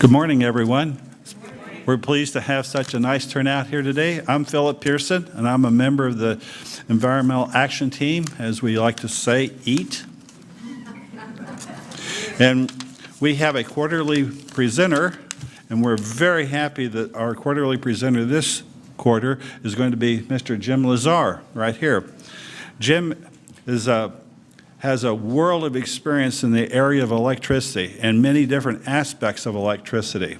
Good morning, everyone. We're pleased to have such a nice turnout here today. I'm Philip Pearson, and I'm a member of the Environmental Action Team, as we like to say, EAT. And we have a quarterly presenter, and we're very happy that our quarterly presenter this quarter is going to be Mr. Jim Lazar, right here. Jim has a world of experience in the area of electricity and many different aspects of electricity.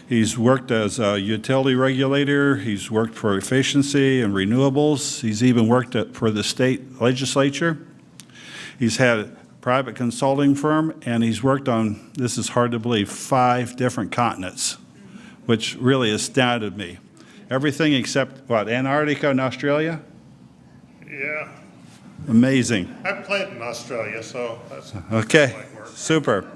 He's worked as a utility regulator, he's worked for efficiency and renewables, he's even worked for the state legislature. He's had a private consulting firm, and he's worked on, this is hard to believe, 5 different continents, which really astounded me. Everything except, what, Antarctica and Australia? Yeah. Amazing. I played in Australia, so that's okay. Super.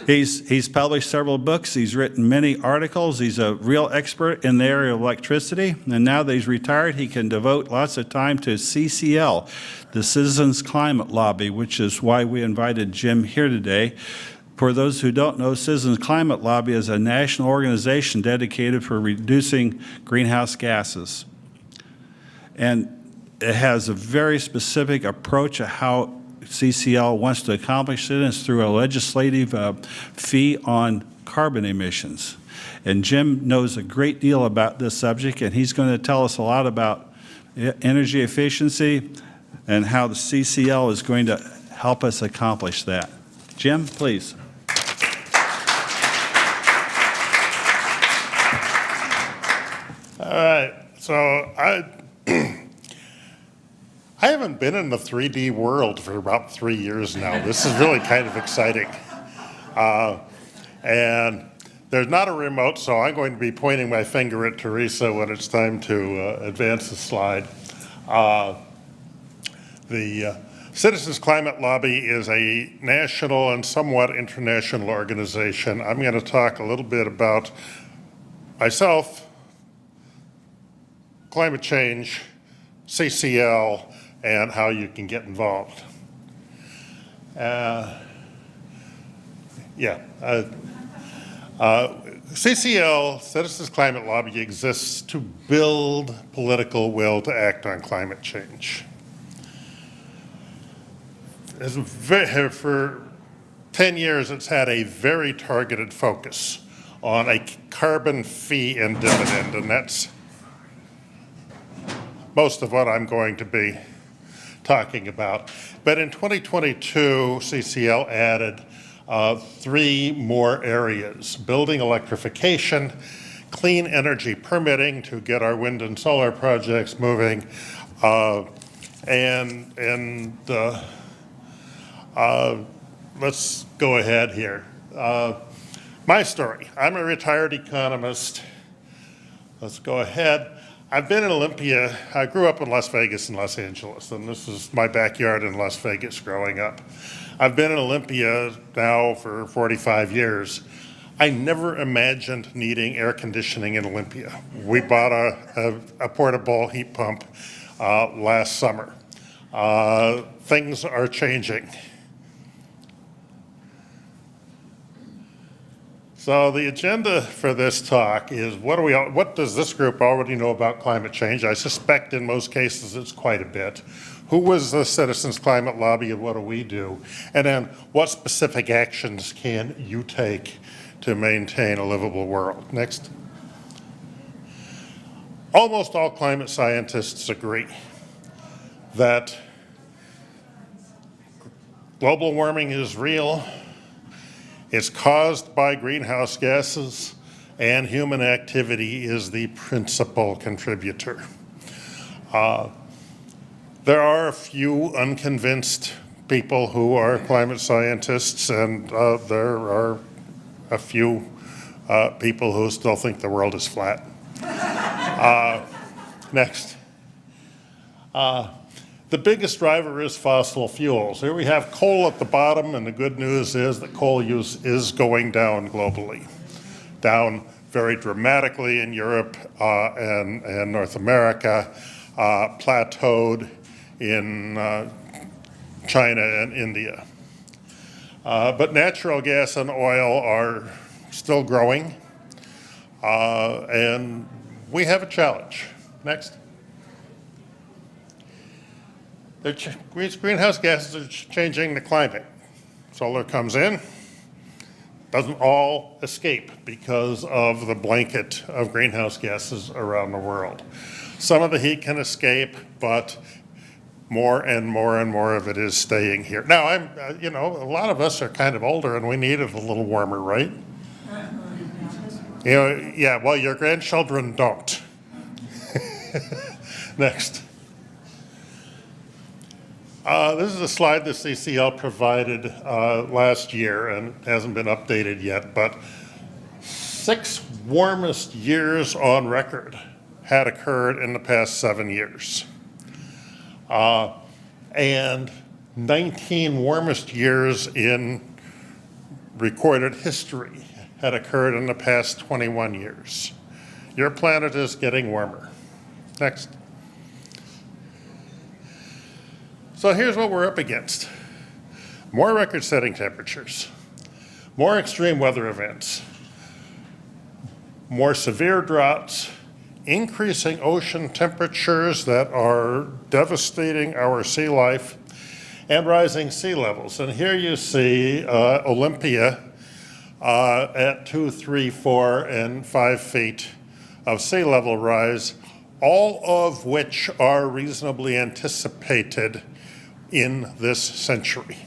He's published several books. He's written many articles. He's a real expert in the area of electricity. And now that he's retired, he can devote lots of time to CCL, the Citizens Climate Lobby, which is why we invited Jim here today. For those who don't know, Citizens Climate Lobby is a national organization dedicated for reducing greenhouse gases. And it has a very specific approach of how CCL wants to accomplish it. It's through a legislative fee on carbon emissions. And Jim knows a great deal about this subject, and he's going to tell us a lot about energy efficiency and how the CCL is going to help us accomplish that. Jim, please. all right. So I haven't been in the 3D world for about 3 years now. This is really kind of exciting. And there's not a remote, so I'm going to be pointing my finger at Teresa when it's time to advance the slide. The Citizens Climate Lobby is a national and somewhat international organization. I'm going to talk a little bit about myself, climate change, CCL, and how you can get involved. CCL, Citizens Climate Lobby, exists to build political will to act on climate change. For 10 years, it's had a very targeted focus on a carbon fee and dividend, and that's most of what I'm going to be talking about. But in 2022, CCL added 3 more areas: building electrification, clean energy permitting to get our wind and solar projects moving, let's go ahead here. My story. I'm a retired economist. Let's go ahead. I've been in Olympia. I grew up in Las Vegas and Los Angeles, and this is my backyard in Las Vegas growing up. I've been in Olympia now for 45 years. I never imagined needing air conditioning in Olympia. We bought a portable heat pump last summer. Things are changing. So the agenda for this talk is what does this group already know about climate change? I suspect in most cases it's quite a bit. Who was the Citizens Climate Lobby and what do we do? And then what specific actions can you take to maintain a livable world? Next. Almost all climate scientists agree that global warming is real. It's caused by greenhouse gases, and human activity is the principal contributor. There are a few unconvinced people who are climate scientists, and there are a few people who still think the world is flat. Next. The biggest driver is fossil fuels. Here we have coal at the bottom, and the good news is that coal use is going down globally. Down very dramatically in Europe and North America, plateaued in China and India. But natural gas and oil are still growing, and we have a challenge. Next. Greenhouse gases are changing the climate. Solar comes in, doesn't all escape because of the blanket of greenhouse gases around the world. Some of the heat can escape, but more and more and more of it is staying here. Now, a lot of us are kind of older and we need it a little warmer, right? Yeah, well, your grandchildren don't. Next. This is a slide the CCL provided last year and hasn't been updated yet, but 6 warmest years on record had occurred in the past 7 years. And 19 warmest years in recorded history had occurred in the past 21 years. Your planet is getting warmer. Next. So here's what we're up against. More record-setting temperatures, more extreme weather events, more severe droughts, increasing ocean temperatures that are devastating our sea life, and rising sea levels. And here you see Olympia at 2, 3, 4, and 5 feet of sea level rise, all of which are reasonably anticipated in this century.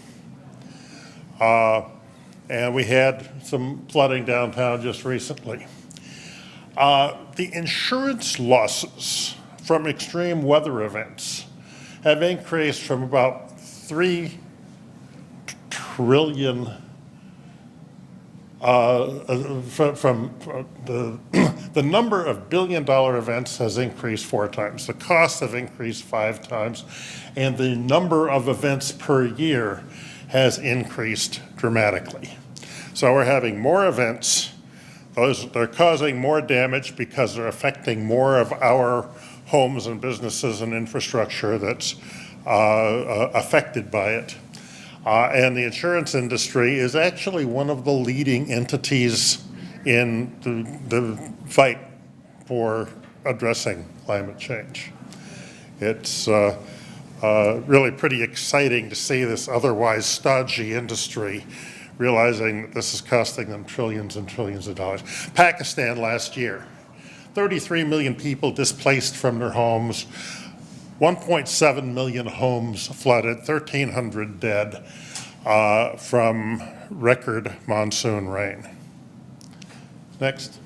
And we had some flooding downtown just recently. The insurance losses from extreme weather events have increased from about 3 trillion the number of billion-dollar events has increased 4 times. The costs have increased 5 times, and the number of events per year has increased dramatically. So we're having more events. They're causing more damage because they're affecting more of our homes and businesses and infrastructure that's affected by it. And the insurance industry is actually one of the leading entities in the fight for addressing climate change. It's really pretty exciting to see this otherwise stodgy industry realizing that this is costing them trillions and trillions of dollars. Pakistan last year, 33 million people displaced from their homes, 1.7 million homes flooded, 1,300 dead from record monsoon rain. Next.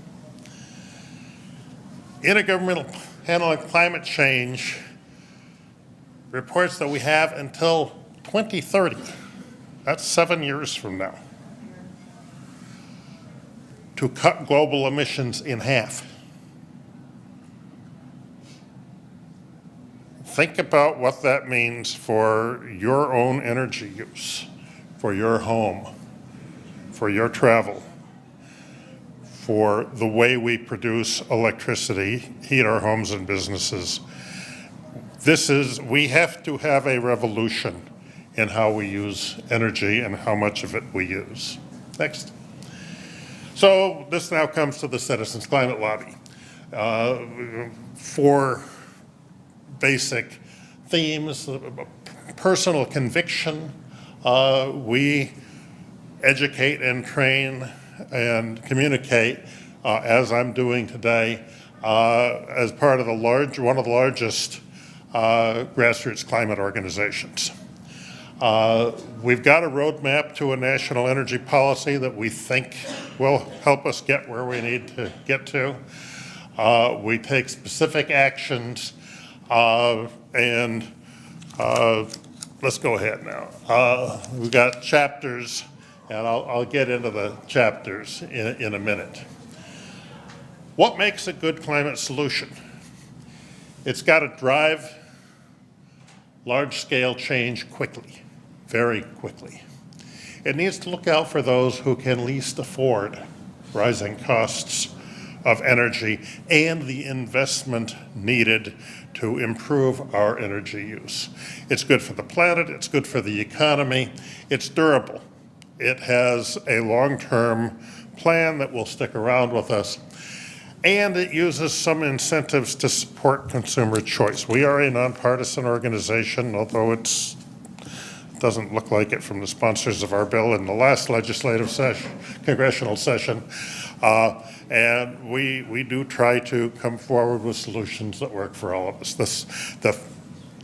Intergovernmental Panel on Climate Change reports that we have until 2030, that's 7 years from now, to cut global emissions in half. Think about what that means for your own energy use, for your home, for your travel, for the way we produce electricity, heat our homes and businesses. We have to have a revolution in how we use energy and how much of it we use. Next. So this now comes to the Citizens Climate Lobby. 4 basic themes: personal conviction. We educate and train and communicate, as I'm doing today, as part of one of the largest grassroots climate organizations. We've got a roadmap to a national energy policy that we think will help us get where we need to get to. We take specific actions, and let's go ahead now. We've got chapters, and I'll get into the chapters in a minute. What makes a good climate solution? It's got to drive large-scale change quickly, very quickly. It needs to look out for those who can least afford rising costs of energy and the investment needed to improve our energy use. It's good for the planet, it's good for the economy, it's durable. It has a long-term plan that will stick around with us. And it uses some incentives to support consumer choice. We are a nonpartisan organization, although it doesn't look like it from the sponsors of our bill in the last legislative session, congressional session. And we do try to come forward with solutions that work for all of us. The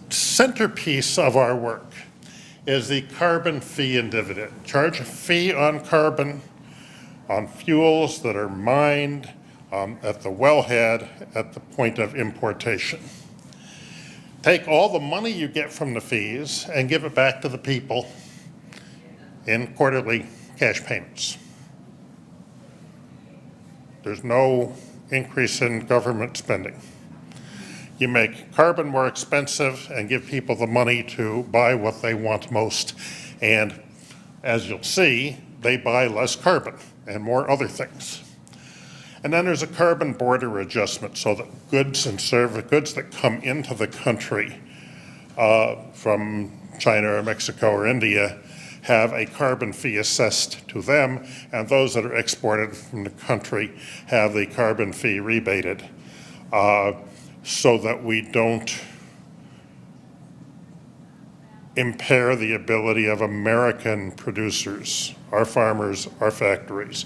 centerpiece of our work is the carbon fee and dividend. Charge a fee on carbon, on fuels that are mined at the wellhead at the point of importation. Take all the money you get from the fees and give it back to the people in quarterly cash payments. There's no increase in government spending. You make carbon more expensive and give people the money to buy what they want most. And as you'll see, they buy less carbon and more other things. And then there's a carbon border adjustment so that goods that come into the country from China or Mexico or India have a carbon fee assessed to them, and those that are exported from the country have the carbon fee rebated so that we don't impair the ability of American producers, our farmers, our factories,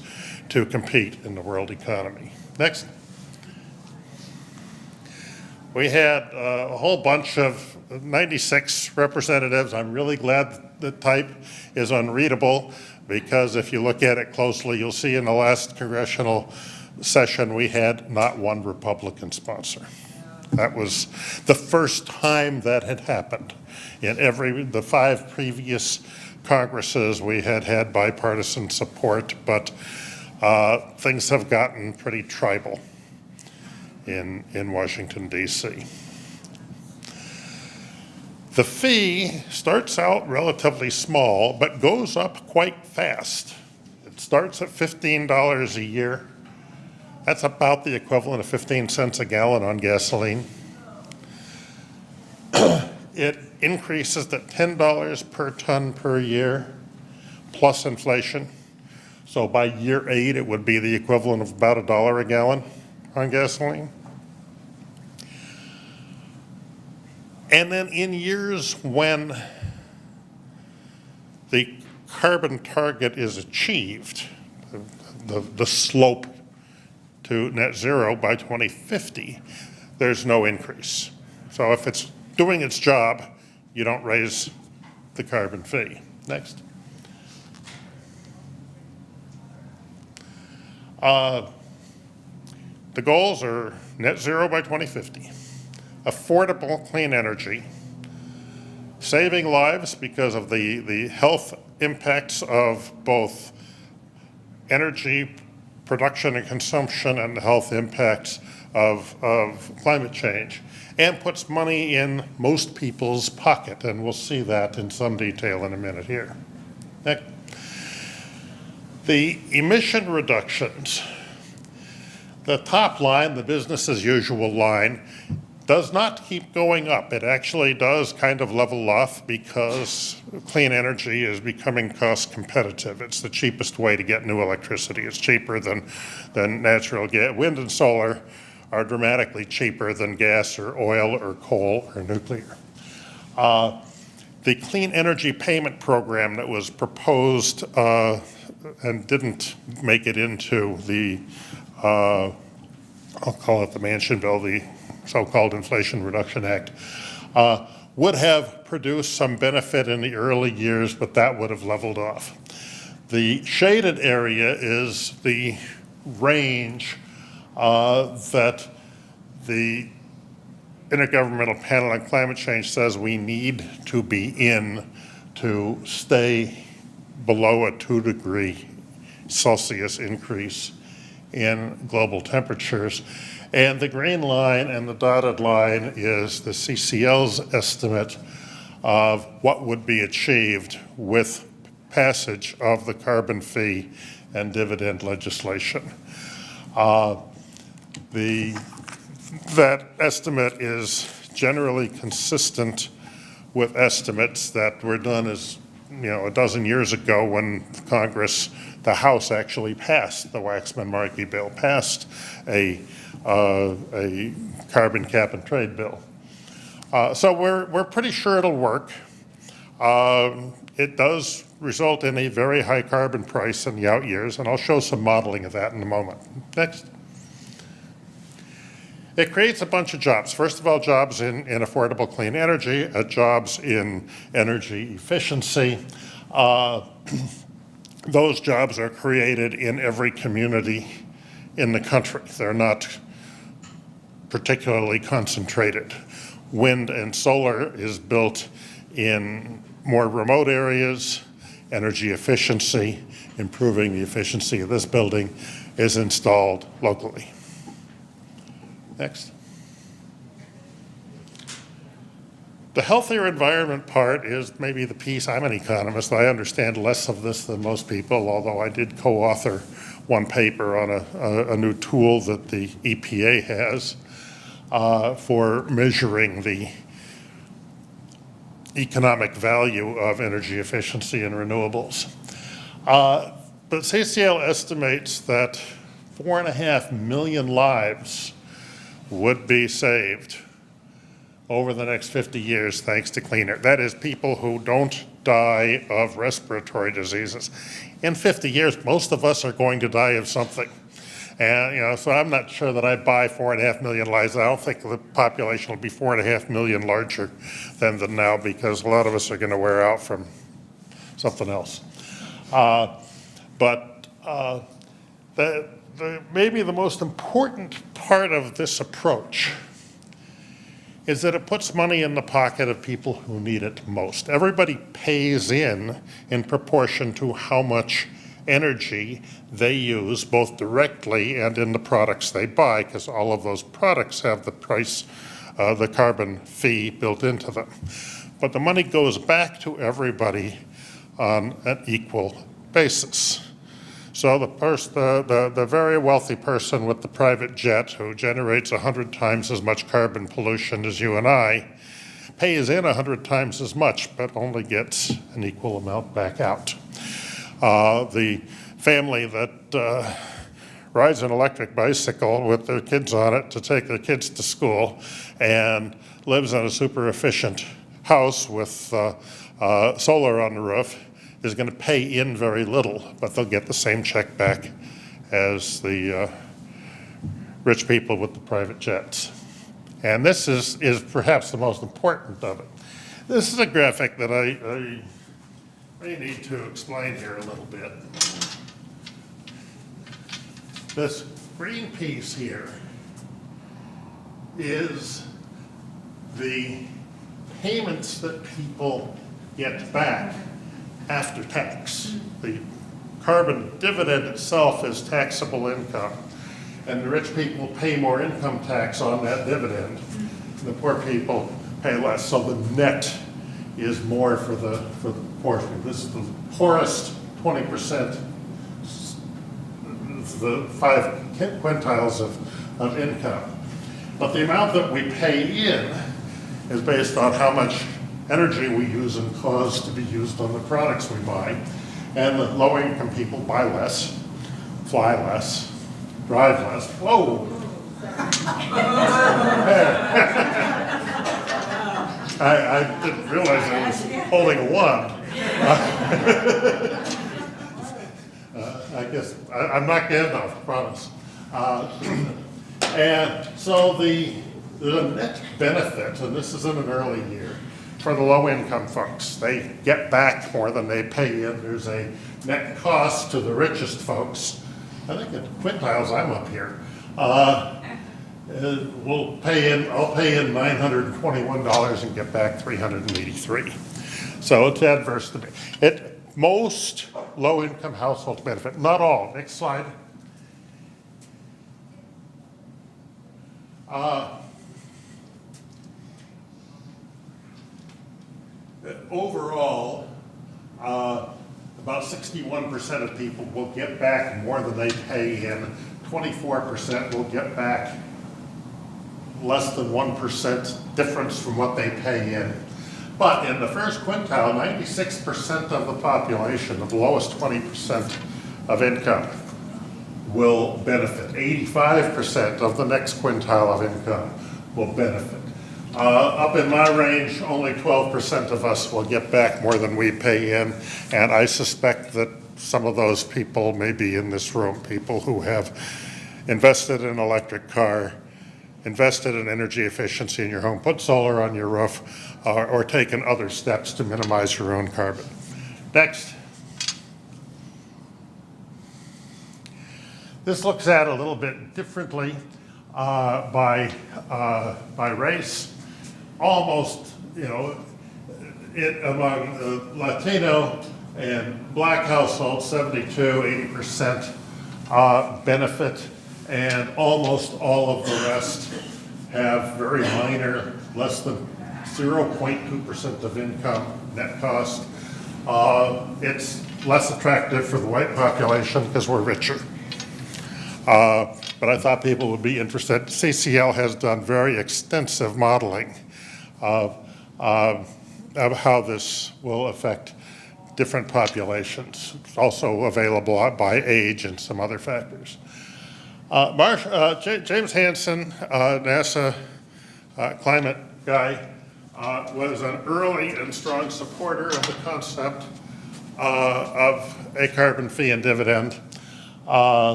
to compete in the world economy. Next. We had a whole bunch of 96 representatives. I'm really glad the type is unreadable because if you look at it closely, you'll see in the last congressional session we had not one Republican sponsor. That was the first time that had happened. In the 5 previous Congresses, we had bipartisan support, but things have gotten pretty tribal in Washington, D.C. The fee starts out relatively small, but goes up quite fast. It starts at $15 a year. That's about the equivalent of 15 cents a gallon on gasoline. It increases to $10 per ton per year, plus inflation. So by year 8, it would be the equivalent of about $1 a gallon on gasoline. And then in years when the carbon target is achieved, the slope to net zero by 2050, there's no increase. So if it's doing its job, you don't raise the carbon fee. Next. The goals are net zero by 2050, affordable clean energy, saving lives because of the health impacts of both energy production and consumption and the health impacts of climate change, and puts money in most people's pocket, and we'll see that in some detail in a minute here. Next. The emission reductions. The top line, the business as usual line, does not keep going up. It actually does kind of level off because clean energy is becoming cost competitive. It's the cheapest way to get new electricity. It's cheaper than natural gas. Wind and solar are dramatically cheaper than gas or oil or coal or nuclear. The Clean Energy Payment Program that was proposed and didn't make it into the, I'll call it the Manchin bill, the so-called Inflation Reduction Act, would have produced some benefit in the early years, but that would have leveled off. The shaded area is the range that the Intergovernmental Panel on Climate Change says we need to be in to stay below a 2-degree Celsius increase in global temperatures. And the green line and the dotted line is the CCL's estimate of what would be achieved with passage of the carbon fee and dividend legislation. That estimate is generally consistent with estimates that were done as a dozen years ago when Congress, the House actually passed the Waxman-Markey bill, passed a carbon cap and trade bill. So we're pretty sure it'll work. It does result in a very high carbon price in the out years, and I'll show some modeling of that in a moment. Next. It creates a bunch of jobs. First of all, jobs in affordable clean energy, jobs in energy efficiency. Those jobs are created in every community in the country. They're not particularly concentrated. Wind and solar is built in more remote areas. Energy efficiency, improving the efficiency of this building, is installed locally. Next. The healthier environment part is maybe the piece. I'm an economist. I understand less of this than most people, although I did co-author one paper on a new tool that the EPA has for measuring the economic value of energy efficiency and renewables. But CCL estimates that 4.5 million lives would be saved over the next 50 years thanks to clean air. That is, people who don't die of respiratory diseases. In 50 years, most of us are going to die of something. And, so I'm not sure that I buy 4.5 million lives. I don't think the population will be 4.5 million larger than now, because a lot of us are going to wear out from something else. Maybe the most important part of this approach is that it puts money in the pocket of people who need it most. Everybody pays in proportion to how much energy they use, both directly and in the products they buy, because all of those products have the price, the carbon fee built into them. But the money goes back to everybody on an equal basis. So the very wealthy person with the private jet who generates 100 times as much carbon pollution as you and I pays in 100 times as much, but only gets an equal amount back out. The family that rides an electric bicycle with their kids on it to take their kids to school and lives in a super efficient house with solar on the roof is going to pay in very little, but they'll get the same check back as the rich people with the private jets. And this is perhaps the most important of it. This is a graphic that I may need to explain here a little bit. This green piece here is the payments that people get back after tax. The carbon dividend itself is taxable income, and the rich people pay more income tax on that dividend. The poor people pay less, so the net is more for the portion. This is the poorest 20%, the 5 quintiles of income. But the amount that we pay in is based on how much energy we use and cause to be used on the products we buy. And the low income people buy less, fly less, drive less. Whoa! I didn't realize I was holding a wand. I guess I'm not getting enough, I promise. And so the net benefit, and this is in an early year, for the low-income folks. They get back more than they pay in. There's a net cost to the richest folks. I think in quintiles, I'm up here. I'll pay in $921 and get back $383. So it's adverse to me. Most low-income households benefit, not all. Next slide. Overall, about 61% of people will get back more than they pay in. 24% will get back less than 1% difference from what they pay in. But in the first quintile, 96% of the population, the lowest 20% of income, will benefit. 85% of the next quintile of income will benefit. Up in my range, only 12% of us will get back more than we pay in, and I suspect that some of those people may be in this room, people who have invested in an electric car, invested in energy efficiency in your home, put solar on your roof, or taken other steps to minimize your own carbon. Next. This looks at a little bit differently by race. Almost, among Latino and black households, 80% benefit, and almost all of the rest have very minor, less than 0.2% of income net cost. It's less attractive for the white population because we're richer. But I thought people would be interested. CCL has done very extensive modeling of how this will affect different populations. It's also available by age and some other factors. James Hansen, NASA climate guy, was an early and strong supporter of the concept of a carbon fee and dividend.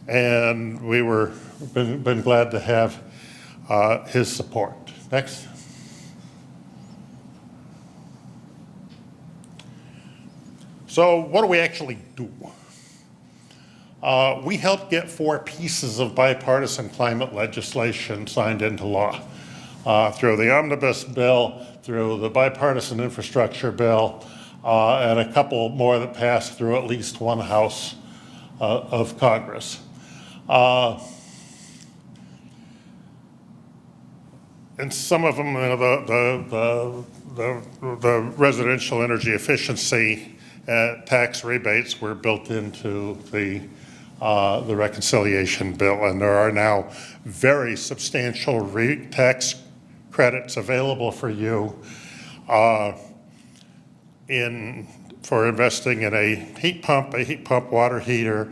And we were been glad to have his support. Next. So what do we actually do? We helped get 4 pieces of bipartisan climate legislation signed into law through the omnibus bill, through the bipartisan infrastructure bill, and a couple more that passed through at least one house of Congress. And some of them, the residential energy efficiency tax rebates were built into the reconciliation bill, and there are now very substantial tax credits available for you for investing in a heat pump water heater,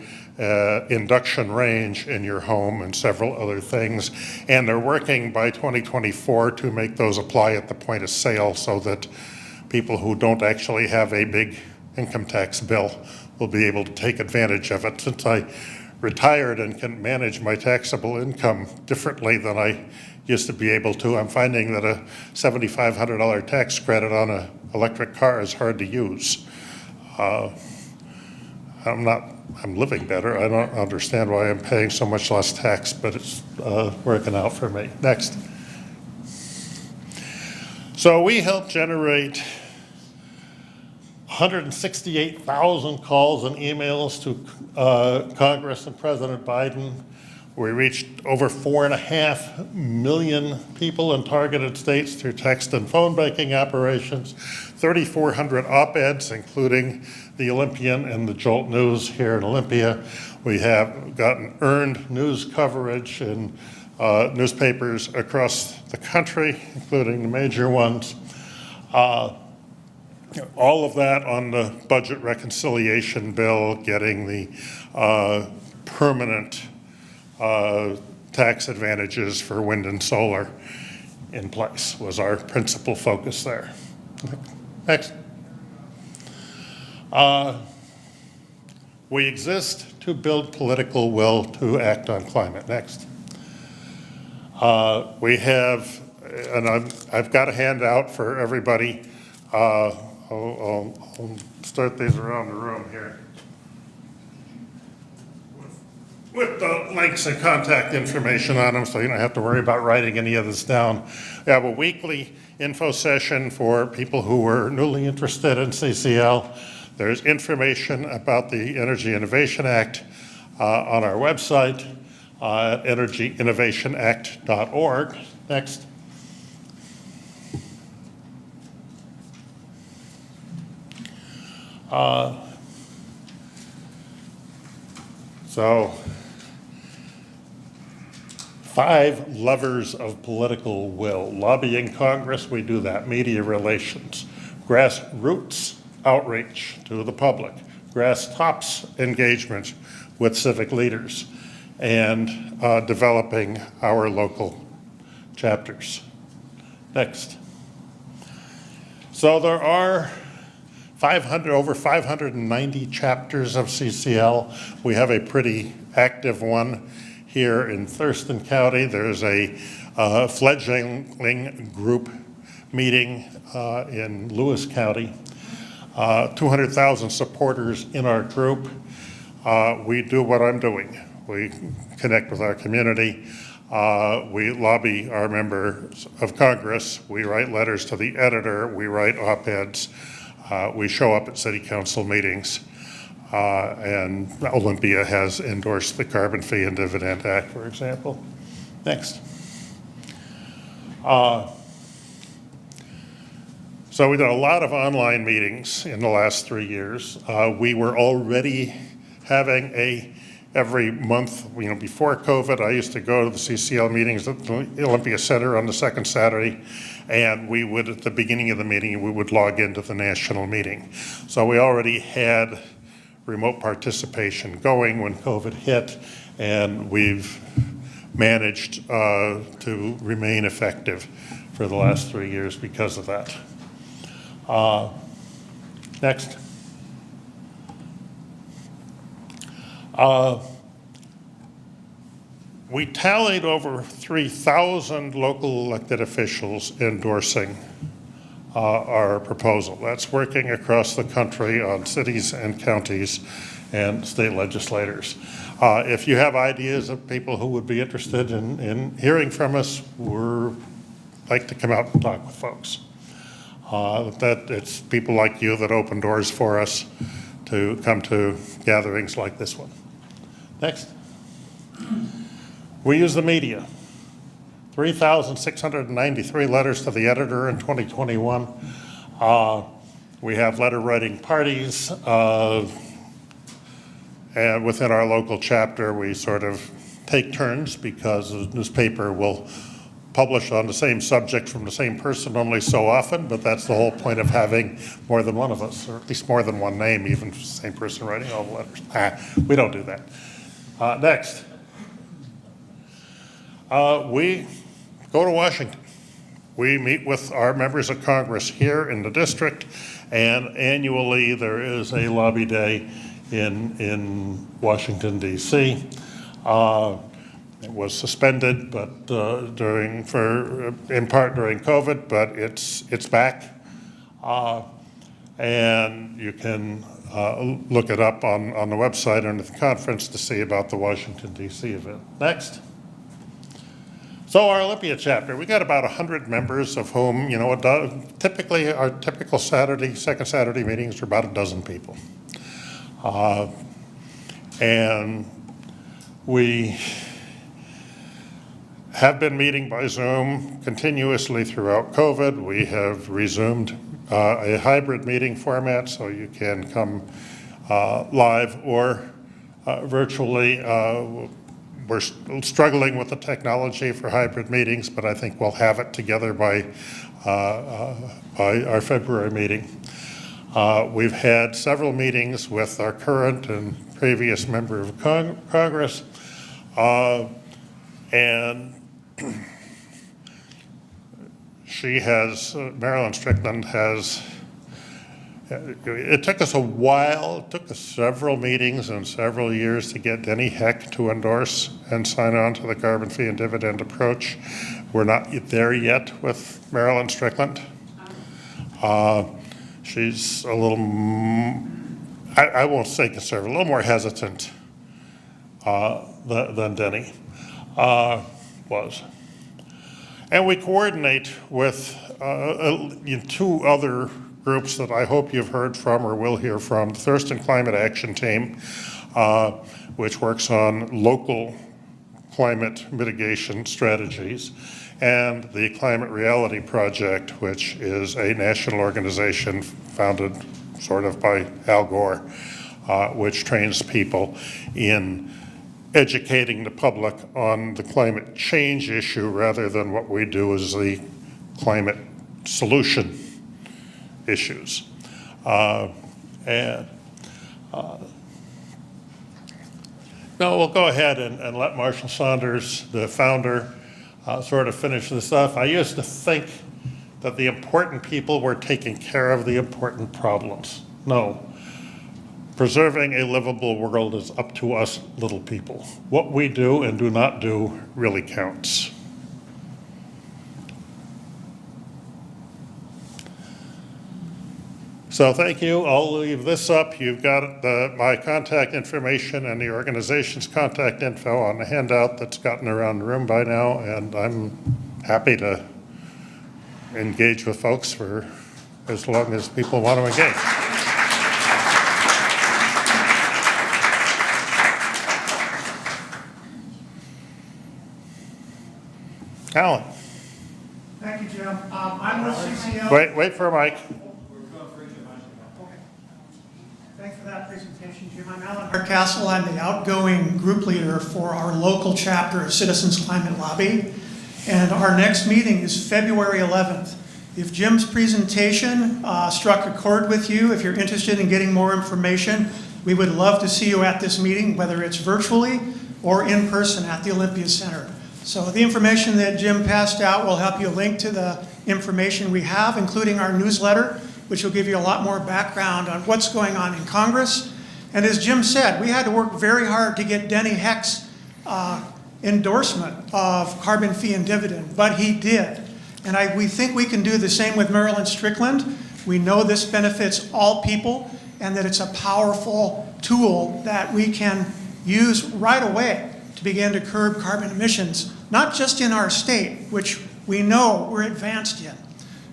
induction range in your home, and several other things. And they're working by 2024 to make those apply at the point of sale so that people who don't actually have a big income tax bill will be able to take advantage of it. Since I retired and can manage my taxable income differently than I used to be able to, I'm finding that a $7,500 tax credit on an electric car is hard to use. I'm living better. I don't understand why I'm paying so much less tax, but it's working out for me. Next. So we helped generate 168,000 calls and emails to Congress and President Biden. We reached over 4.5 million people in targeted states through text and phone banking operations, 3,400 op-eds, including the Olympian and the Jolt News here in Olympia. We have gotten earned news coverage in newspapers across the country, including the major ones. All of that on the budget reconciliation bill, getting the permanent tax advantages for wind and solar in place was our principal focus there. Next. We exist to build political will to act on climate. Next. We have, and I've got a handout for everybody. I'll start these around the room here with the links and contact information on them, so you don't have to worry about writing any of this down. We have a weekly info session for people who are newly interested in CCL. There's information about the Energy Innovation Act on our website at energyinnovationact.org. Next. So 5 levers of political will. Lobbying Congress, we do that. Media relations. Grassroots outreach to the public. Grass tops engagement with civic leaders. And developing our local chapters. Next. So there are over 590 chapters of CCL. We have a pretty active one here in Thurston County. There's a fledgling group meeting in Lewis County. 200,000 supporters in our group. We do what I'm doing. We connect with our community. We lobby our members of Congress. We write letters to the editor. We write op-eds. We show up at city council meetings. And Olympia has endorsed the Carbon Fee and Dividend Act, for example. Next. So we did a lot of online meetings in the last 3 years. We were already having every month, before COVID, I used to go to the CCL meetings at the Olympia Center on the second Saturday, and we would, at the beginning of the meeting, we would log into the national meeting. So we already had remote participation going when COVID hit, and we've managed to remain effective for the last 3 years because of that. Next. We tallied over 3,000 local elected officials endorsing our proposal. That's working across the country on cities and counties and state legislators. If you have ideas of people who would be interested in hearing from us, we'd like to come out and talk with folks. It's people like you that open doors for us to come to gatherings like this one. Next. We use the media. 3,693 letters to the editor in 2021. We have letter writing parties, and within our local chapter, we sort of take turns because the newspaper will publish on the same subject from the same person only so often, but that's the whole point of having more than one of us, or at least more than one name, even the same person writing all the letters. We don't do that. Next. We go to Washington. We meet with our members of Congress here in the district, and annually there is a lobby day in Washington, D.C. It was suspended, but in part during COVID, but it's back, and you can look it up on the website under the conference to see about the Washington, D.C. event. Next. So our Olympia chapter, we got about 100 members, of whom, typically our typical second Saturday meetings are about a dozen people. And we have been meeting by Zoom continuously throughout COVID. We have resumed a hybrid meeting format, so you can come live or virtually. We're struggling with the technology for hybrid meetings, but I think we'll have it together by our February meeting. We've had several meetings with our current and previous member of Congress, and Marilyn Strickland has, it took us a while, it took us several meetings and several years to get Denny Heck to endorse and sign on to the carbon fee and dividend approach. We're not there yet with Marilyn Strickland. She's a little, I won't say conservative, a little more hesitant than Denny was. And we coordinate with 2 other groups that I hope you've heard from or will hear from. The Thurston Climate Action Team, which works on local climate mitigation strategies, and the Climate Reality Project, which is a national organization founded sort of by Al Gore, which trains people in educating the public on the climate change issue rather than what we do as the climate solution issues. No, we'll go ahead and let Marshall Saunders, the founder, sort of finish this off. I used to think that the important people were taking care of the important problems. No. Preserving a livable world is up to us little people. What we do and do not do really counts. So thank you. I'll leave this up. You've got my contact information and the organization's contact info on the handout that's gotten around the room by now, and I'm happy to engage with folks for as long as people want to engage. Alan. Thank you, Jim. I'm with CCL. Wait for a mic. Thanks for that presentation, Jim. I'm Alan Hardcastle. I'm the outgoing group leader for our local chapter of Citizens Climate Lobby. And our next meeting is February 11th. If Jim's presentation struck a chord with you, if you're interested in getting more information, we would love to see you at this meeting, whether it's virtually or in person at the Olympia Center. So the information that Jim passed out will help you link to the information we have, including our newsletter, which will give you a lot more background on what's going on in Congress. And as Jim said, we had to work very hard to get Denny Heck's endorsement of carbon fee and dividend, but he did. And we think we can do the same with Marilyn Strickland. We know this benefits all people and that it's a powerful tool that we can use right away to begin to curb carbon emissions, not just in our state, which we know we're advanced in,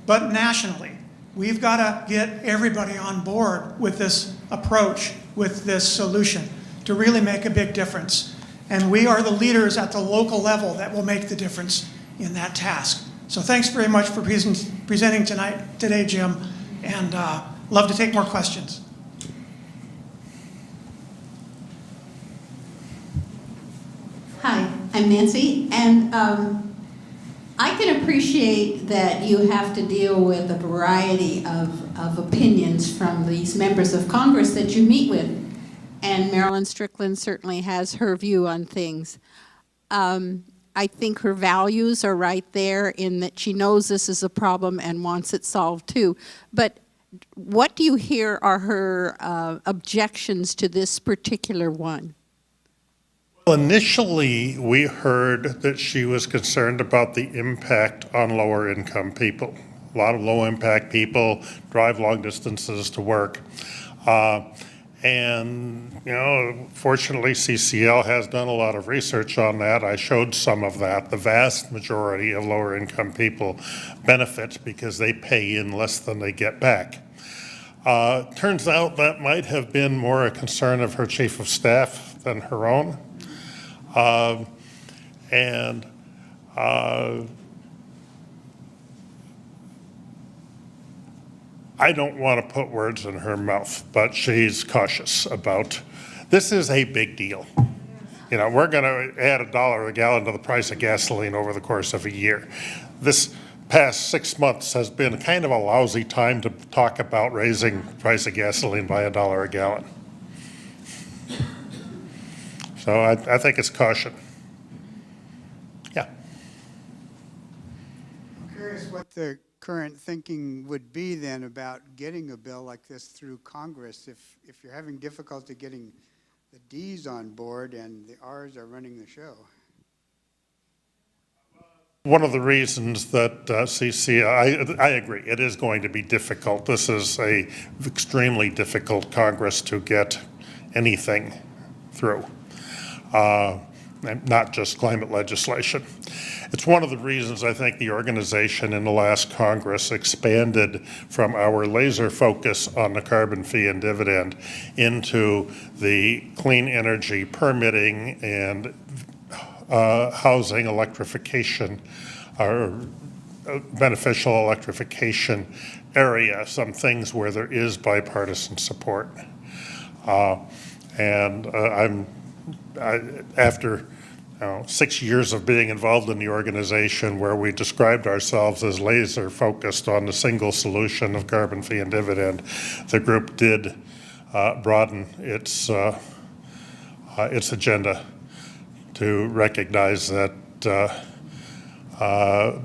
but nationally. We've got to get everybody on board with this approach, with this solution, to really make a big difference. And we are the leaders at the local level that will make the difference in that task. So thanks very much for presenting today, Jim, and love to take more questions. Hi, I'm Nancy, and I can appreciate that you have to deal with a variety of opinions from these members of Congress that you meet with, and Marilyn Strickland certainly has her view on things. I think her values are right there in that she knows this is a problem and wants it solved too. But what do you hear are her objections to this particular one? Well, initially, we heard that she was concerned about the impact on lower income people. A lot of low impact people drive long distances to work. And, you know, fortunately, CCL has done a lot of research on that. I showed some of that. The vast majority of lower income people benefit because they pay in less than they get back. Turns out that might have been more a concern of her chief of staff than her own. I don't want to put words in her mouth, but she's cautious about, this is a big deal. You know, we're going to add $1 a gallon to the price of gasoline over the course of a year. This past 6 months has been kind of a lousy time to talk about raising the price of gasoline by $1 a gallon. So I think it's caution. Yeah. I'm curious what the current thinking would be then about getting a bill like this through Congress if you're having difficulty getting the D's on board and the R's are running the show. One of the reasons that I agree, it is going to be difficult. This is a extremely difficult Congress to get anything through. Not just climate legislation. It's one of the reasons I think the organization in the last Congress expanded from our laser focus on the carbon fee and dividend into the clean energy permitting and housing electrification or beneficial electrification area, some things where there is bipartisan support. I'm after 6 years of being involved in the organization, where we described ourselves as laser focused on the single solution of carbon fee and dividend, the group did broaden its agenda to recognize that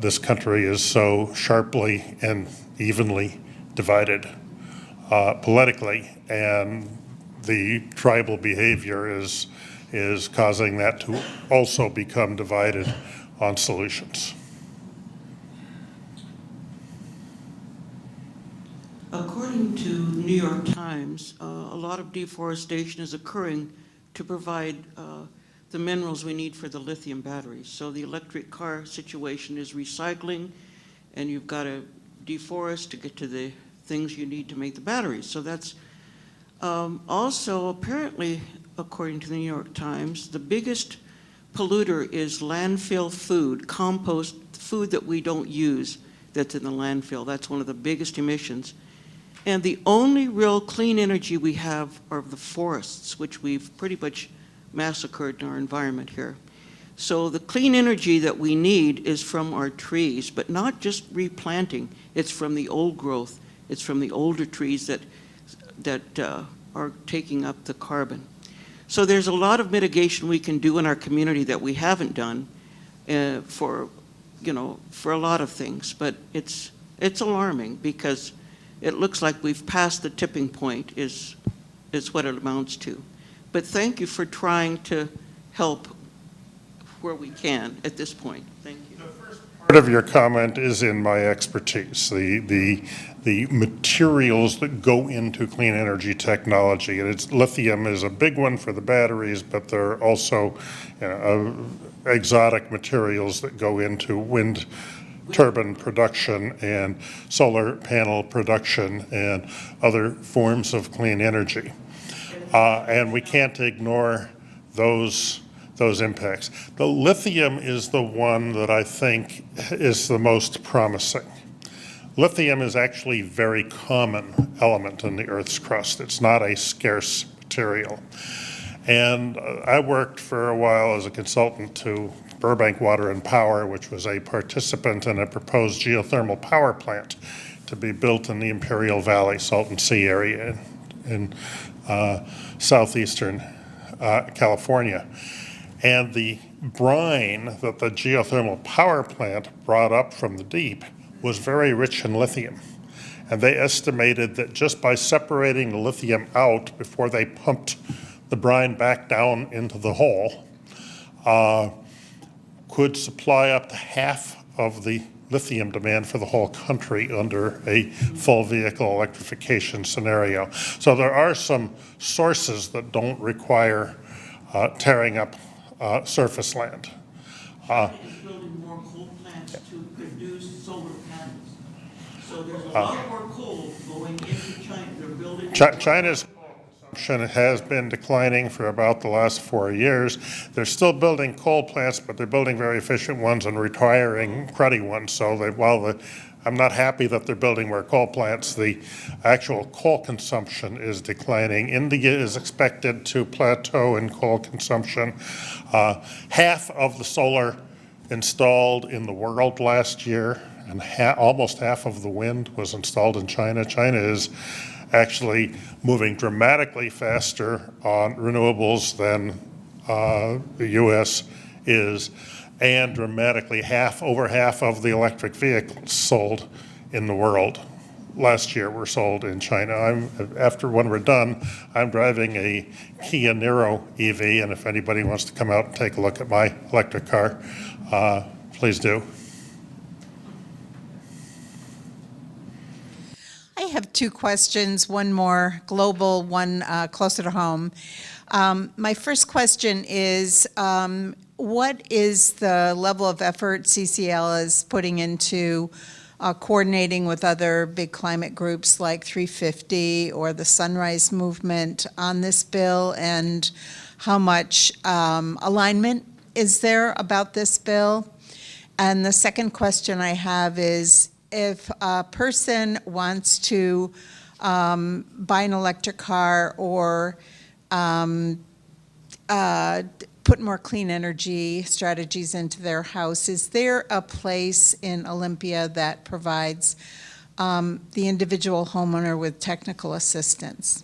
this country is so sharply and evenly divided politically, and the tribal behavior is causing that to also become divided on solutions. According to the New York Times, a lot of deforestation is occurring to provide the minerals we need for the lithium batteries. So the electric car situation is recycling, and you've got to deforest to get to the things you need to make the batteries. So that's also apparently, according to the New York Times, the biggest polluter is landfill food, compost food that we don't use that's in the landfill. That's one of the biggest emissions. And the only real clean energy we have are the forests, which we've pretty much massacred in our environment here. So the clean energy that we need is from our trees, but not just replanting. It's from the old growth. It's from the older trees that are taking up the carbon. So there's a lot of mitigation we can do in our community that we haven't done for a lot of things. But it's alarming, because it looks like we've passed the tipping point is what it amounts to. But thank you for trying to help where we can at this point. Thank you. Part of your comment is in my expertise, the materials that go into clean energy technology. And lithium is a big one for the batteries, but there are also exotic materials that go into wind turbine production and solar panel production and other forms of clean energy. And we can't ignore those impacts. The lithium is the one that I think is the most promising. Lithium is actually a very common element in the Earth's crust. It's not a scarce material. And I worked for a while as a consultant to Burbank Water and Power, which was a participant in a proposed geothermal power plant to be built in the Imperial Valley, Salton Sea area in southeastern California. And the brine that the geothermal power plant brought up from the deep was very rich in lithium. And they estimated that just by separating the lithium out before they pumped the brine back down into the hole, could supply up to half of the lithium demand for the whole country under a full vehicle electrification scenario. So there are some sources that don't require tearing up surface land. China is building more coal plants to produce solar panels. So there's a lot more coal going into China. They're building. China's consumption has been declining for about the last 4 years. They're still building coal plants, but they're building very efficient ones and retiring cruddy ones. So I'm not happy that they're building more coal plants. The actual coal consumption is declining. India is expected to plateau in coal consumption. Half of the solar installed in the world last year, and almost half of the wind was installed in China. China is actually moving dramatically faster on renewables than the U.S. is, and dramatically over half of the electric vehicles sold in the world last year were sold in China. When we're done, I'm driving a Kia Niro EV, and if anybody wants to come out and take a look at my electric car, please do. I have two questions, one more global, one closer to home. My first question is, what is the level of effort CCL is putting into coordinating with other big climate groups like 350 or the Sunrise Movement on this bill, and how much alignment is there about this bill? And the second question I have is, if a person wants to buy an electric car or put more clean energy strategies into their house, is there a place in Olympia that provides the individual homeowner with technical assistance?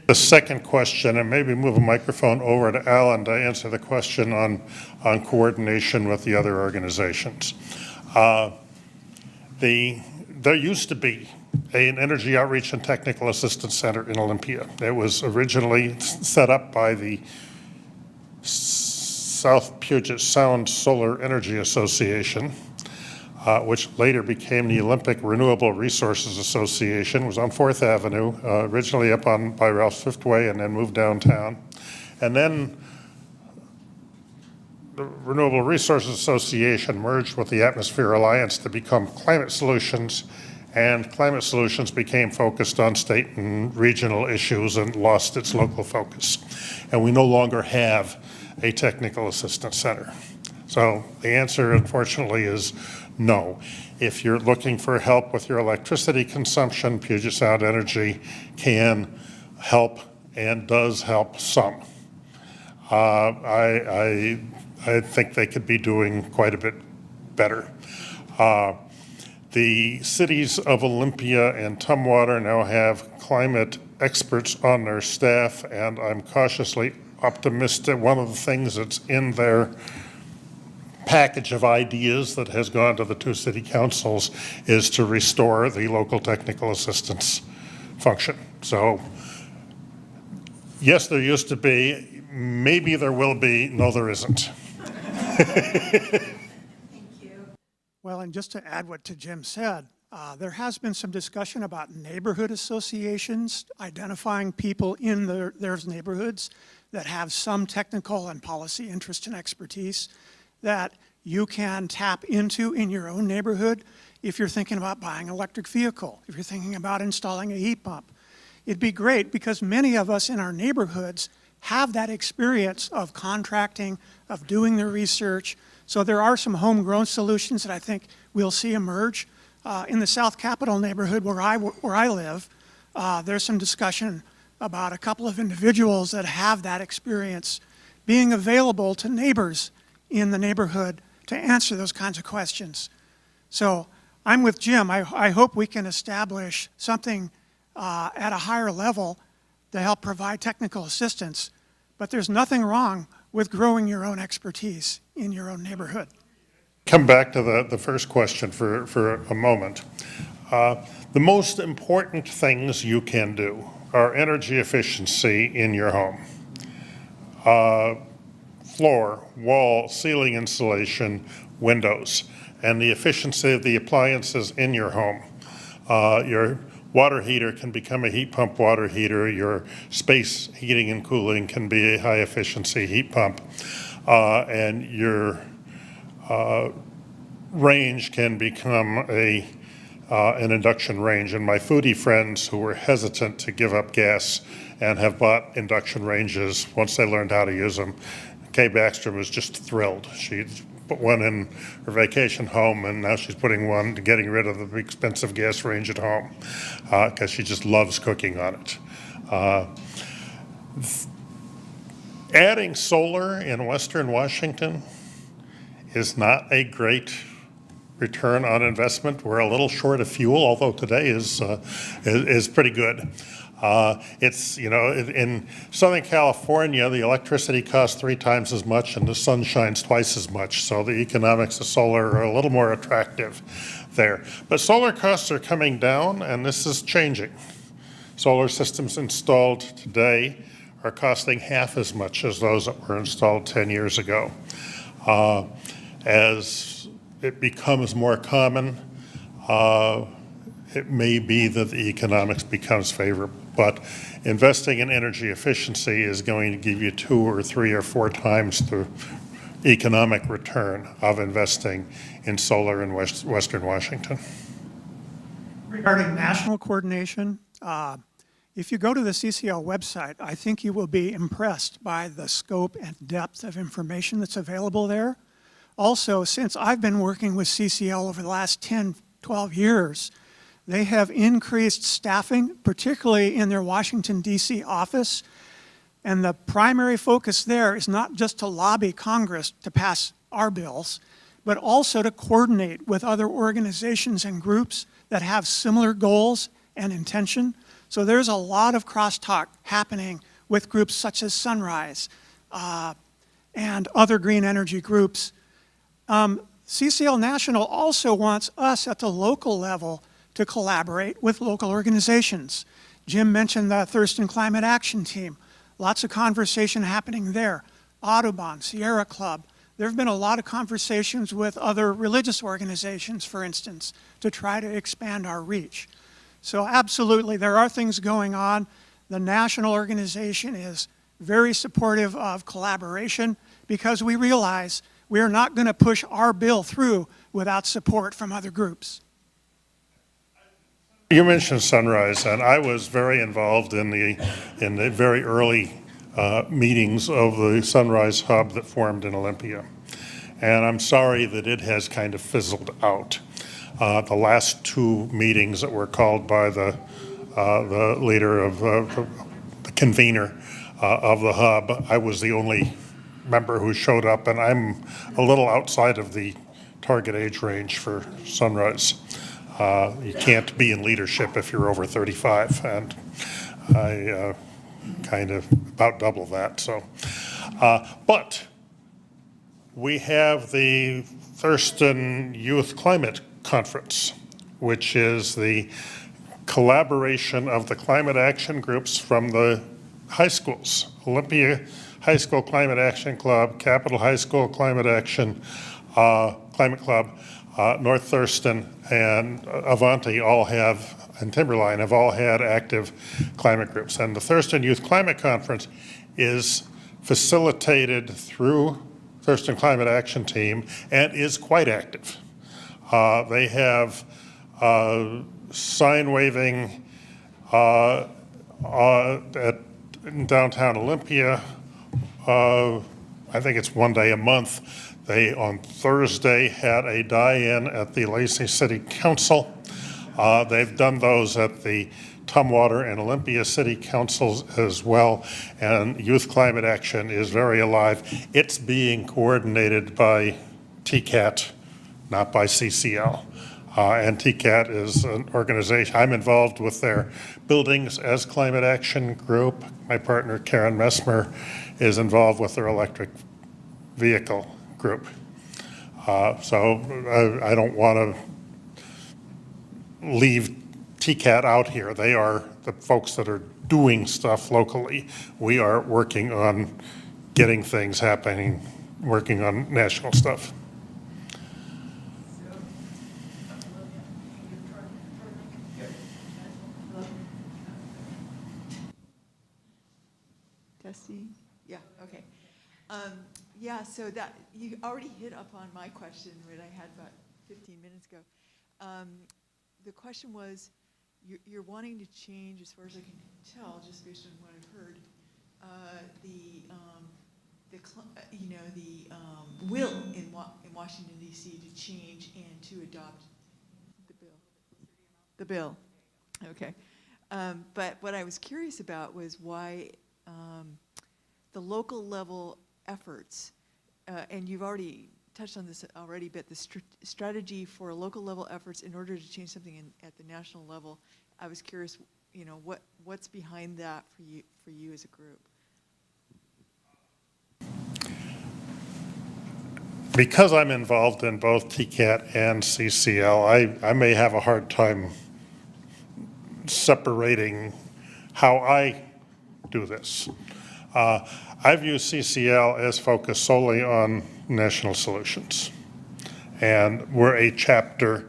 The second question, and maybe move a microphone over to Alan to answer the question on coordination with the other organizations. There used to be an Energy Outreach and Technical Assistance Center in Olympia. It was originally set up by the South Puget Sound Solar Energy Association, which later became the Olympic Renewable Resources Association. It was on 4th Avenue, originally up by Ralph's Fifth Way, and then moved downtown. And then the Renewable Resources Association merged with the Atmosphere Alliance to become Climate Solutions, and Climate Solutions became focused on state and regional issues and lost its local focus. And we no longer have a technical assistance center. So the answer, unfortunately, is no. If you're looking for help with your electricity consumption, Puget Sound Energy can help and does help some. I think they could be doing quite a bit better. The cities of Olympia and Tumwater now have climate experts on their staff, and I'm cautiously optimistic. One of the things that's in their package of ideas that has gone to the two city councils is to restore the local technical assistance function. So yes, there used to be, maybe there will be, no, there isn't. Well, and just to add what to Jim said, there has been some discussion about neighborhood associations, identifying people in their neighborhoods that have some technical and policy interest and expertise that you can tap into in your own neighborhood if you're thinking about buying an electric vehicle, if you're thinking about installing a heat pump. It'd be great because many of us in our neighborhoods have that experience of contracting, of doing the research. So there are some homegrown solutions that I think we'll see emerge. In the South Capitol neighborhood where I live, there's some discussion about a couple of individuals that have that experience being available to neighbors in the neighborhood to answer those kinds of questions. So I'm with Jim. I hope we can establish something at a higher level to help provide technical assistance, but there's nothing wrong with growing your own expertise in your own neighborhood. Come back to the first question for a moment. The most important things you can do are energy efficiency in your home. Floor, wall, ceiling insulation, windows, and the efficiency of the appliances in your home. Your water heater can become a heat pump water heater. Your space heating and cooling can be a high efficiency heat pump. And your range can become an induction range. And my foodie friends who were hesitant to give up gas and have bought induction ranges once they learned how to use them, Kay Backstrom was just thrilled. She put one in her vacation home, and now she's putting one, getting rid of the expensive gas range at home because she just loves cooking on it. Adding solar in Western Washington is not a great return on investment. We're a little short of fuel, although today is pretty good. It's, you know, in Southern California, the electricity costs 3 times as much and the sun shines twice as much. So the economics of solar are a little more attractive there. But solar costs are coming down, and this is changing. Solar systems installed today are costing half as much as those that were installed 10 years ago. As it becomes more common, it may be that the economics becomes favorable, but investing in energy efficiency is going to give you 2 or 3 or 4 times the economic return of investing in solar in Western Washington. Regarding national coordination, if you go to the CCL website, I think you will be impressed by the scope and depth of information that's available there. Also, since I've been working with CCL over the last 10, 12 years, they have increased staffing, particularly in their Washington, D.C. office. And the primary focus there is not just to lobby Congress to pass our bills, but also to coordinate with other organizations and groups that have similar goals and intention. So there's a lot of crosstalk happening with groups such as Sunrise and other green energy groups. CCL National also wants us at the local level to collaborate with local organizations. Jim mentioned the Thurston Climate Action Team. Lots of conversation happening there. Audubon, Sierra Club. There have been a lot of conversations with other religious organizations, for instance, to try to expand our reach. So absolutely, there are things going on. The national organization is very supportive of collaboration because we realize we are not going to push our bill through without support from other groups. You mentioned Sunrise, and I was very involved in the very early meetings of the Sunrise Hub that formed in Olympia. And I'm sorry that it has kind of fizzled out. The last two meetings that were called by the leader of the convener of the hub, I was the only member who showed up, and I'm a little outside of the target age range for Sunrise. You can't be in leadership if you're over 35, and I kind of about double that. So, but we have the Thurston Youth Climate Conference, which is the collaboration of the climate action groups from the high schools. Olympia High School Climate Action Club, Capitol High School Climate Action Climate Club, North Thurston, and Avanti all have, and Timberline have all had active climate groups. And the Thurston Youth Climate Conference is facilitated through Thurston Climate Action Team and is quite active. They have sign waving in downtown Olympia. I think it's one day a month. They, on Thursday, had a die-in at the Lacey City Council. They've done those at the Tumwater and Olympia City Councils as well, and Youth Climate Action is very alive. It's being coordinated by TCAT, not by CCL. And TCAT is an organization, I'm involved with their Buildings as Climate Action group. My partner, Karen Messmer, is involved with their electric vehicle group. So I don't want to leave TCAT out here. They are the folks that are doing stuff locally. We are working on getting things happening, working on national stuff. Testing? Yeah, okay. Yeah, so that, you already hit up on my question that I had about 15 minutes ago. The question was, you're wanting to change, as far as I can tell, just based on what I've heard, the will in Washington D.C. to change and to adopt the bill. The bill, okay. But what I was curious about was why the local level efforts, and you've already touched on this already, but the strategy for local level efforts in order to change something at the national level. I was curious, what's behind that for you as a group? Because I'm involved in both TCAT and CCL, I may have a hard time separating how I do this. I view CCL as focused solely on national solutions. And we're a chapter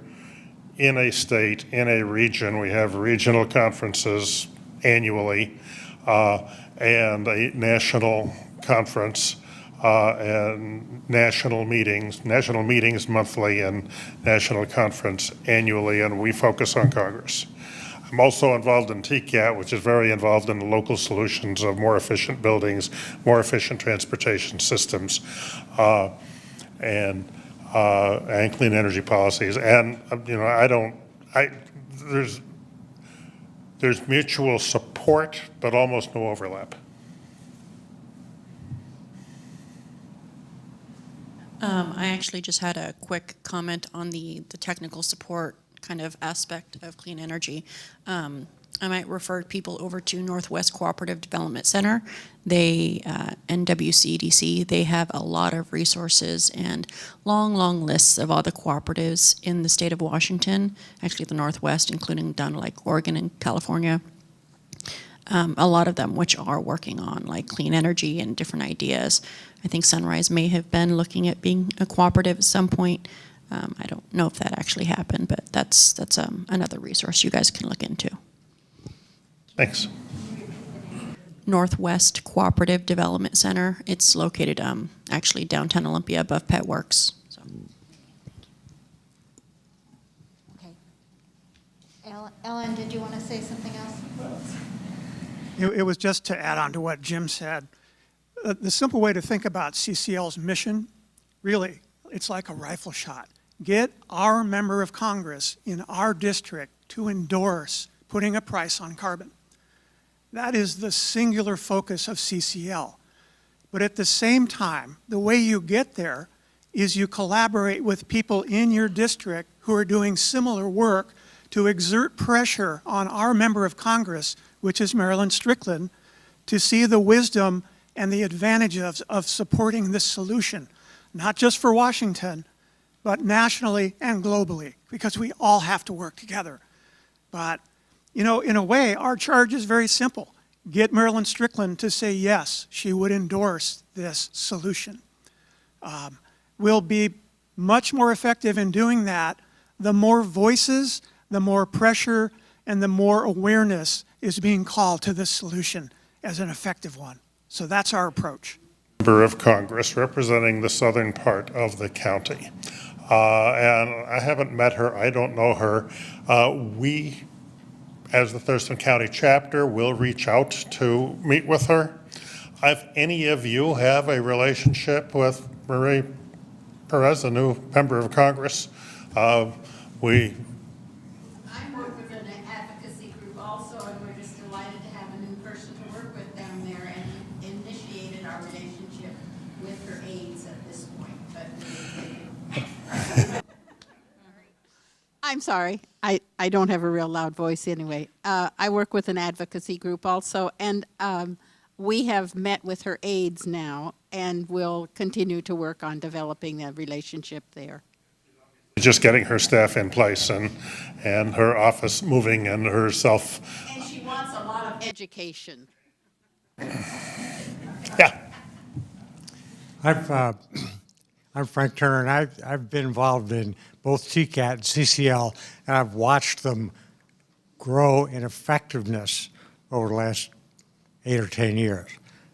in a state, in a region. We have regional conferences annually and a national conference and national meetings monthly and national conference annually, and we focus on Congress. I'm also involved in TCAT, which is very involved in the local solutions of more efficient buildings, more efficient transportation systems, and clean energy policies. And there's mutual support, but almost no overlap. I actually just had a quick comment on the technical support kind of aspect of clean energy. I might refer people over to Northwest Cooperative Development Center. They, NWCDC, they have a lot of resources and long lists of all the cooperatives in the state of Washington, actually the Northwest, including down to like Oregon and California. A lot of them which are working on like clean energy and different ideas. I think Sunrise may have been looking at being a cooperative at some point. I don't know if that actually happened, but that's another resource you guys can look into. Thanks. Northwest Cooperative Development Center. It's located actually downtown Olympia above Pet Works. So. Okay. Ellen, did you want to say something else? It was just to add on to what Jim said. The simple way to think about CCL's mission, really, it's like a rifle shot. Get our member of Congress in our district to endorse putting a price on carbon. That is the singular focus of CCL. But at the same time, the way you get there is you collaborate with people in your district who are doing similar work to exert pressure on our member of Congress, which is Marilyn Strickland, to see the wisdom and the advantages of supporting this solution, not just for Washington, but nationally and globally, because we all have to work together. But, you know, in a way, our charge is very simple. Get Marilyn Strickland to say yes, she would endorse this solution. We'll be much more effective in doing that the more voices, the more pressure, and the more awareness is being called to this solution as an effective one. So that's our approach. Member of Congress representing the southern part of the county. And I haven't met her, I don't know her. We, as the Thurston County chapter, will reach out to meet with her. If any of you have a relationship with Marie Perez, a new member of Congress, we I work with an advocacy group also, and we're just delighted to have a new person to work with down there, and initiated our relationship with her aides at this point. But I'm sorry, I don't have a real loud voice anyway. I work with an advocacy group also, and we have met with her aides now, and will continue to work on developing that relationship there. just getting her staff in place and her office moving and herself. And she wants a lot of education. Yeah. I'm Frank Turner, and I've been involved in both TCAT and CCL, and I've watched them grow in effectiveness over the last 8 or 10 years.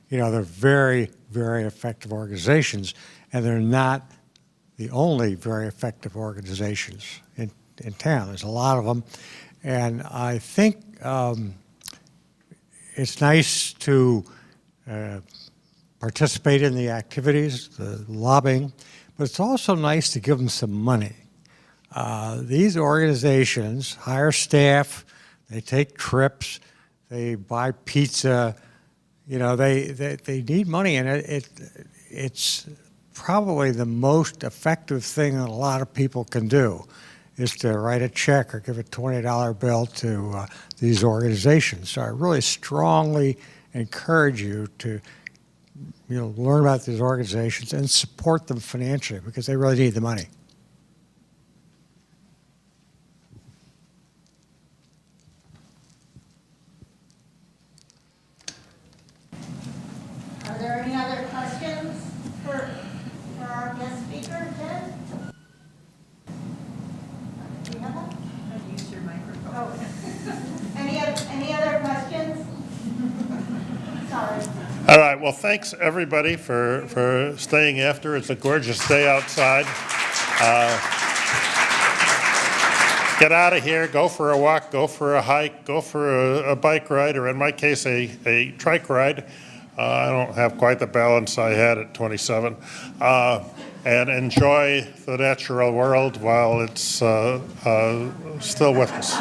You know, they're very, very effective organizations, and they're not the only very effective organizations in town. There's a lot of them, and I think it's nice to participate in the activities, the lobbying, but it's also nice to give them some money. These organizations hire staff, they take trips, they buy pizza, you know, they need money, and it's probably the most effective thing that a lot of people can do is to write a check or give a $20 bill to these organizations. So I really strongly encourage you to learn about these organizations and support them financially because they really need the money. Are there any other questions for our guest speaker, Ted? Do you have one? Use your microphone. Oh. Any other questions? Sorry. All right, well, thanks everybody for staying after. It's a gorgeous day outside. Get out of here, go for a walk, go for a hike, go for a bike ride, or in my case, a trike ride. I don't have quite the balance I had at 27. And enjoy the natural world while it's still with us.